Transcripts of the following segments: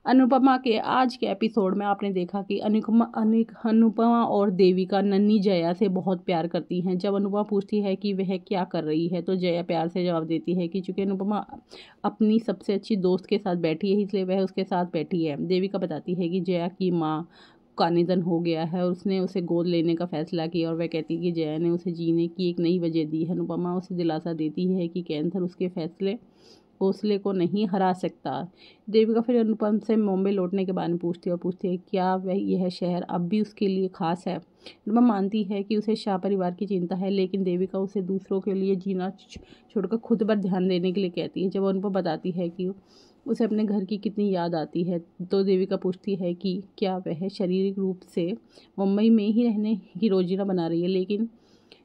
अनुपमा के आज के एपिसोड में आपने देखा कि अनुपमा और देविका नन्ही जया से बहुत प्यार करती हैं। जब अनुपमा पूछती है कि वह क्या कर रही है तो जया प्यार से जवाब देती है कि चूंकि अनुपमा अपनी सबसे अच्छी दोस्त के साथ बैठी है इसलिए वह उसके साथ बैठी है। देविका बताती है कि जया की माँ का निधन हो गया है और उसने उसे गोद लेने का फैसला किया और वह कहती है कि जया ने उसे जीने की एक नई वजह दी है। अनुपमा उसे दिलासा देती है कि कैंसर उसके हौसले को नहीं हरा सकता। देविका फिर अनुपम से मुंबई लौटने के बारे में पूछती है और पूछती है क्या वह यह शहर अब भी उसके लिए खास है। अनुपम मानती है कि उसे शाह परिवार की चिंता है, लेकिन देविका उसे दूसरों के लिए जीना छोड़कर खुद पर ध्यान देने के लिए कहती है। जब अनुपम बताती है कि उसे अपने घर की कितनी याद आती है तो देविका पूछती है कि क्या वह शारीरिक रूप से मुंबई में ही रहने की रोजीना बना रही है लेकिन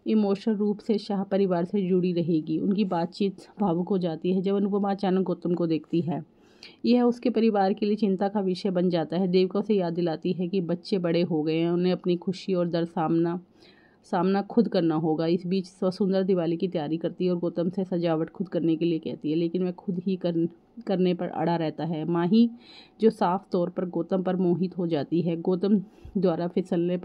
इमोशनल रूप से शाह परिवार से जुड़ी रहेगी। उनकी बातचीत भावुक हो जाती है जब अनुपमा अचानक गौतम को देखती है। यह उसके परिवार के लिए चिंता का विषय बन जाता है। देविका उसे याद दिलाती है कि बच्चे बड़े हो गए हैं, उन्हें अपनी खुशी और दर्द सामना खुद करना होगा। इस बीच वसुंधरा दिवाली की तैयारी करती है और गौतम से सजावट खुद करने के लिए कहती है, लेकिन वह खुद ही करने पर अड़ा रहता है। माही जो साफ तौर पर गौतम पर मोहित हो जाती है, गौतम द्वारा फिसलने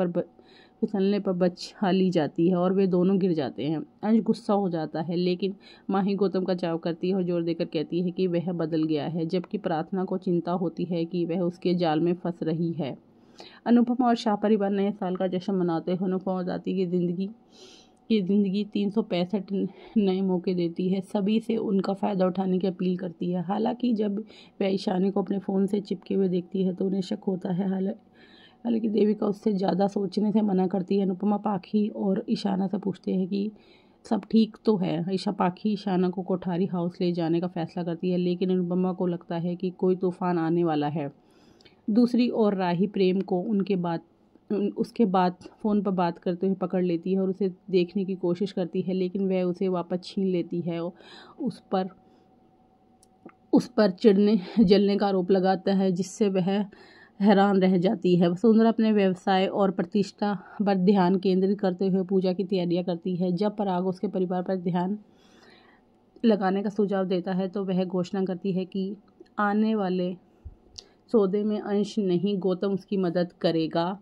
पर बचा ली जाती है और वे दोनों गिर जाते हैं। अंश गुस्सा हो जाता है लेकिन माही गौतम का बचाव करती है और जोर देकर कहती है कि वह बदल गया है, जबकि प्रार्थना को चिंता होती है कि वह उसके जाल में फंस रही है। अनुपमा और शाह परिवार नए साल का जश्न मनाते हैं। अनुपमा बताती है कि जिंदगी 365 नए मौके देती है, सभी से उनका फ़ायदा उठाने की अपील करती है। हालांकि जब वह ईशानी को अपने फ़ोन से चिपके हुए देखती है तो उन्हें शक होता है। हालांकि देविका उससे ज़्यादा सोचने से मना करती है। अनुपमा पाखी और ईशाना से पूछते हैं कि सब ठीक तो है। पाखी ईशाना को कोठारी हाउस ले जाने का फैसला करती है, लेकिन अनुपमा को लगता है कि कोई तूफान आने वाला है। दूसरी ओर राही प्रेम को उसके बाद फ़ोन पर बात करते हुए पकड़ लेती है और उसे देखने की कोशिश करती है, लेकिन वह उसे वापस छीन लेती है और उस पर जलने का आरोप लगाता है, जिससे वह हैरान रह जाती है। वसुंधरा अपने व्यवसाय और प्रतिष्ठा पर ध्यान केंद्रित करते हुए पूजा की तैयारियां करती है। जब पराग उसके परिवार पर ध्यान लगाने का सुझाव देता है तो वह घोषणा करती है कि आने वाले सौदे में अंश नहीं गौतम उसकी मदद करेगा,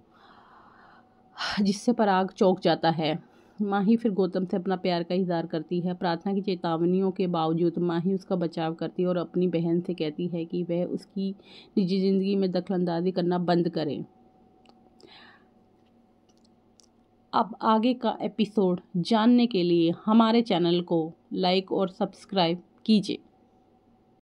जिससे पराग चौंक जाता है। माही फिर गौतम से अपना प्यार का इजहार करती है। प्रार्थना की चेतावनियों के बावजूद माही उसका बचाव करती है और अपनी बहन से कहती है कि वह उसकी निजी जिंदगी में दखलंदाजी करना बंद करे। अब आगे का एपिसोड जानने के लिए हमारे चैनल को लाइक और सब्सक्राइब कीजिए।